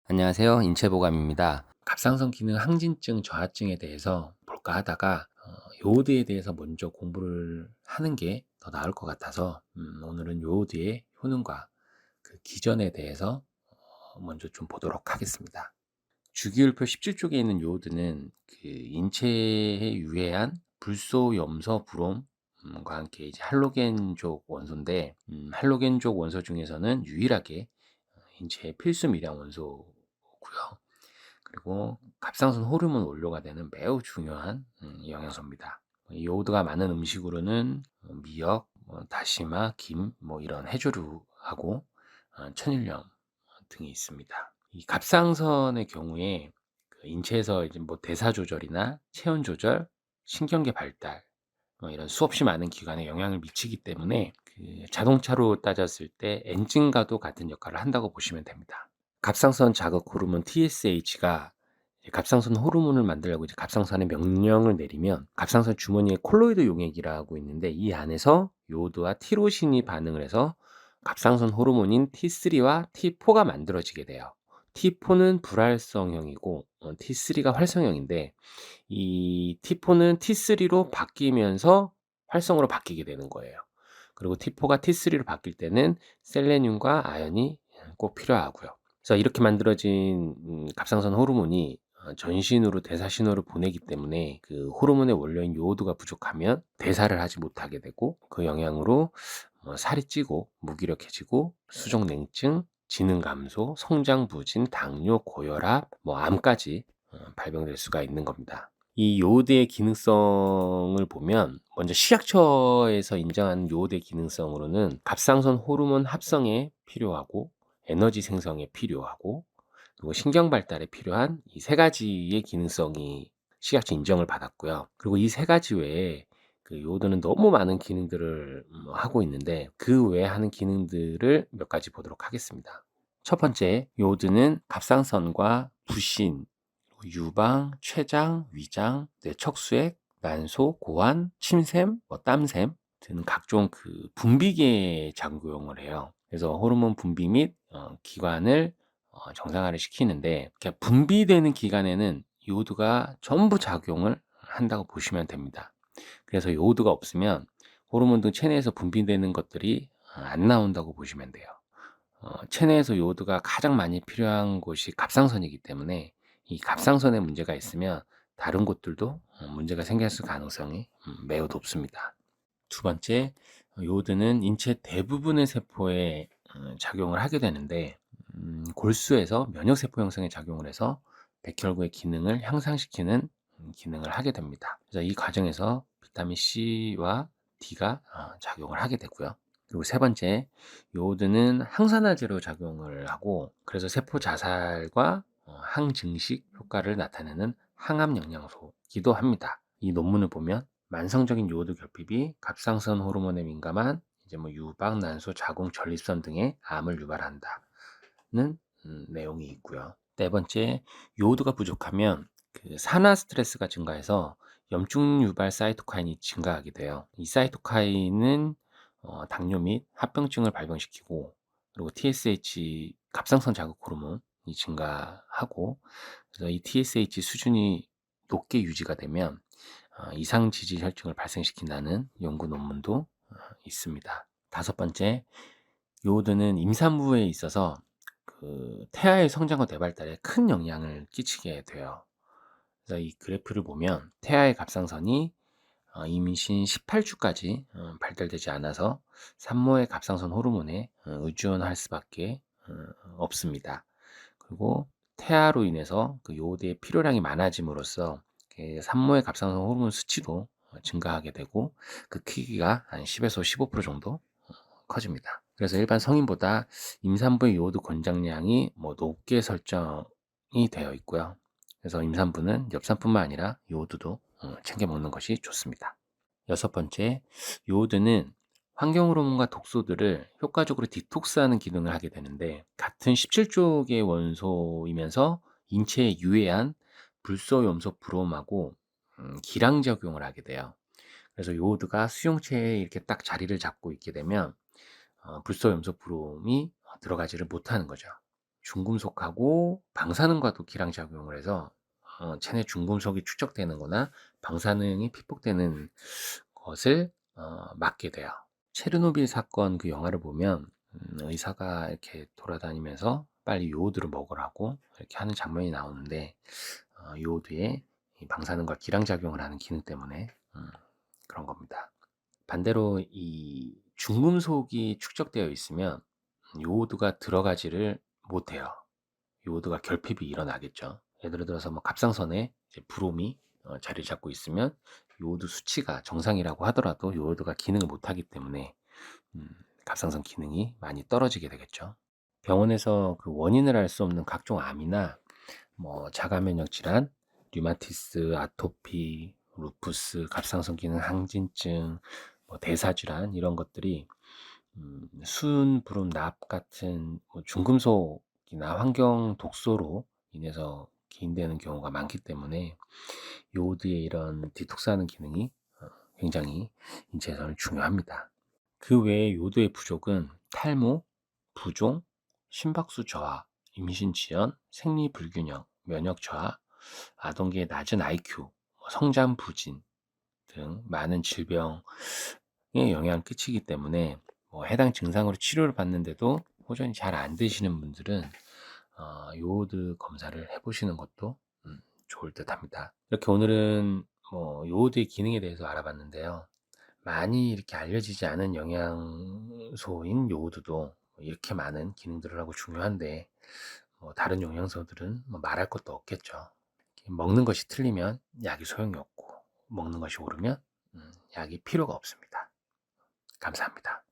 안녕하세요. 인체보감입니다. 갑상선 기능 항진증 저하증에 대해서 볼까 하다가 요오드에 대해서 먼저 공부를 하는 게 더 나을 것 같아서 오늘은 요오드의 효능과 그 기전에 대해서 먼저 좀 보도록 하겠습니다. 주기율표 17쪽에 있는 요오드는 그 인체에 유해한 불소, 염소, 브롬과 함께 이제 할로겐족 원소인데 할로겐족 원소 중에서는 유일하게 인체의 필수 미량 원소고요. 그리고 갑상선 호르몬 원료가 되는 매우 중요한 영양소입니다. 요오드가 많은 음식으로는 미역, 다시마, 김, 이런 해조류하고 천일염 등이 있습니다. 이 갑상선의 경우에 그 인체에서 이제 대사 조절이나 체온 조절, 신경계 발달 이런 수없이 많은 기관에 영향을 미치기 때문에 그 자동차로 따졌을 때 엔진과도 같은 역할을 한다고 보시면 됩니다. 갑상선 자극 호르몬 TSH가 갑상선 호르몬을 만들려고 이제 갑상선에 명령을 내리면 갑상선 주머니에 콜로이드 용액이라고 있는데 이 안에서 요오드와 티로신이 반응을 해서 갑상선 호르몬인 T3와 T4가 만들어지게 돼요. T4는 불활성형이고 T3가 활성형인데 이 T4는 T3로 바뀌면서 활성으로 바뀌게 되는 거예요. 그리고 T4가 T3로 바뀔 때는 셀레늄과 아연이 꼭 필요하고요. 그래서 이렇게 만들어진 갑상선 호르몬이 전신으로 대사 신호를 보내기 때문에 그 호르몬의 원료인 요오드가 부족하면 대사를 하지 못하게 되고 그 영향으로 살이 찌고 무기력해지고 수족냉증, 지능 감소, 성장 부진, 당뇨, 고혈압, 암까지 발병될 수가 있는 겁니다. 이 요오드의 기능성을 보면 먼저 식약처에서 인정한 요오드의 기능성으로는 갑상선 호르몬 합성에 필요하고 에너지 생성에 필요하고 그리고 신경 발달에 필요한 이 세 가지의 기능성이 식약처 인정을 받았고요. 그리고 이 세 가지 외에 그 요오드는 너무 많은 기능들을 하고 있는데 그 외에 하는 기능들을 몇 가지 보도록 하겠습니다. 첫 번째, 요오드는 갑상선과 부신, 유방, 췌장, 위장, 척수액, 난소, 고환, 침샘, 땀샘 등 각종 그 분비계에 작용을 해요. 그래서 호르몬 분비 및 기관을 정상화를 시키는데 분비되는 기관에는 요오드가 전부 작용을 한다고 보시면 됩니다. 그래서 요오드가 없으면 호르몬 등 체내에서 분비되는 것들이 안 나온다고 보시면 돼요. 체내에서 요오드가 가장 많이 필요한 곳이 갑상선이기 때문에 이 갑상선에 문제가 있으면 다른 곳들도 문제가 생길 가능성이 매우 높습니다. 두 번째, 요오드는 인체 대부분의 세포에 작용을 하게 되는데 골수에서 면역세포 형성에 작용을 해서 백혈구의 기능을 향상시키는 기능을 하게 됩니다. 그래서 이 과정에서 비타민 C와 D가 작용을 하게 되고요. 그리고 세 번째, 요오드는 항산화제로 작용을 하고 그래서 세포 자살과 항증식 효과를 나타내는 항암 영양소이기도 합니다. 이 논문을 보면 만성적인 요오드 결핍이 갑상선 호르몬에 민감한 이제 유방, 난소, 자궁, 전립선 등의 암을 유발한다는 내용이 있고요. 네 번째, 요오드가 부족하면 그 산화 스트레스가 증가해서 염증 유발 사이토카인이 증가하게 돼요. 이 사이토카인은 당뇨 및 합병증을 발병시키고 그리고 TSH 갑상선 자극 호르몬이 증가하고 그래서 이 TSH 수준이 높게 유지가 되면 이상 지질 혈증을 발생시킨다는 연구 논문도 있습니다. 다섯 번째, 요오드는 임산부에 있어서 그 태아의 성장과 뇌발달에 큰 영향을 끼치게 돼요. 그래서 이 그래프를 보면 태아의 갑상선이 임신 18주까지 발달되지 않아서 산모의 갑상선 호르몬에 의존할 수밖에 없습니다. 그리고 태아로 인해서 그 요오드의 필요량이 많아짐으로써 산모의 갑상선 호르몬 수치도 증가하게 되고 그 크기가 한 10에서 15% 정도 커집니다. 그래서 일반 성인보다 임산부의 요오드 권장량이 높게 설정이 되어 있고요. 그래서 임산부는 엽산뿐만 아니라 요오드도 챙겨 먹는 것이 좋습니다. 여섯 번째, 요오드는 환경 호르몬과 독소들을 효과적으로 디톡스하는 기능을 하게 되는데 같은 17쪽의 원소이면서 인체에 유해한 불소, 염소, 브롬하고 기랑 작용을 하게 돼요. 그래서 요오드가 수용체에 이렇게 딱 자리를 잡고 있게 되면 불소, 염소, 브롬이 들어가지를 못하는 거죠. 중금속하고 방사능과도 기량작용을 해서 체내 중금속이 축적되는 거나 방사능이 피폭되는 것을 막게 돼요. 체르노빌 사건 그 영화를 보면 의사가 이렇게 돌아다니면서 빨리 요오드를 먹으라고 이렇게 하는 장면이 나오는데 요오드에 이 방사능과 기량작용을 하는 기능 때문에 그런 겁니다. 반대로 이 중금속이 축적되어 있으면 요오드가 들어가지를 못해요. 요오드가 결핍이 일어나겠죠. 예를 들어서 뭐 갑상선에 이제 브롬이 자리 잡고 있으면 요오드 수치가 정상이라고 하더라도 요오드가 기능을 못하기 때문에 갑상선 기능이 많이 떨어지게 되겠죠. 병원에서 그 원인을 알 수 없는 각종 암이나 뭐 자가 면역 질환, 류마티스, 아토피, 루푸스, 갑상선 기능 항진증, 뭐 대사 질환 이런 것들이 순, 브롬, 납 같은 뭐 중금속이나 환경 독소로 인해서 기인되는 경우가 많기 때문에 요오드의 이런 디톡스하는 기능이 굉장히 인체에서는 중요합니다. 그 외에 요오드의 부족은 탈모, 부종, 심박수 저하, 임신 지연, 생리 불균형, 면역 저하, 아동기의 낮은 IQ, 성장 부진 등 많은 질병에 영향을 끼치기 때문에 해당 증상으로 치료를 받는데도 호전이 잘 안 되시는 분들은 요오드 검사를 해보시는 것도 좋을 듯 합니다. 이렇게 오늘은 요오드의 기능에 대해서 알아봤는데요. 많이 이렇게 알려지지 않은 영양소인 요오드도 이렇게 많은 기능들을 하고 중요한데 다른 영양소들은 말할 것도 없겠죠. 먹는 것이 틀리면 약이 소용이 없고 먹는 것이 옳으면 약이 필요가 없습니다. 감사합니다.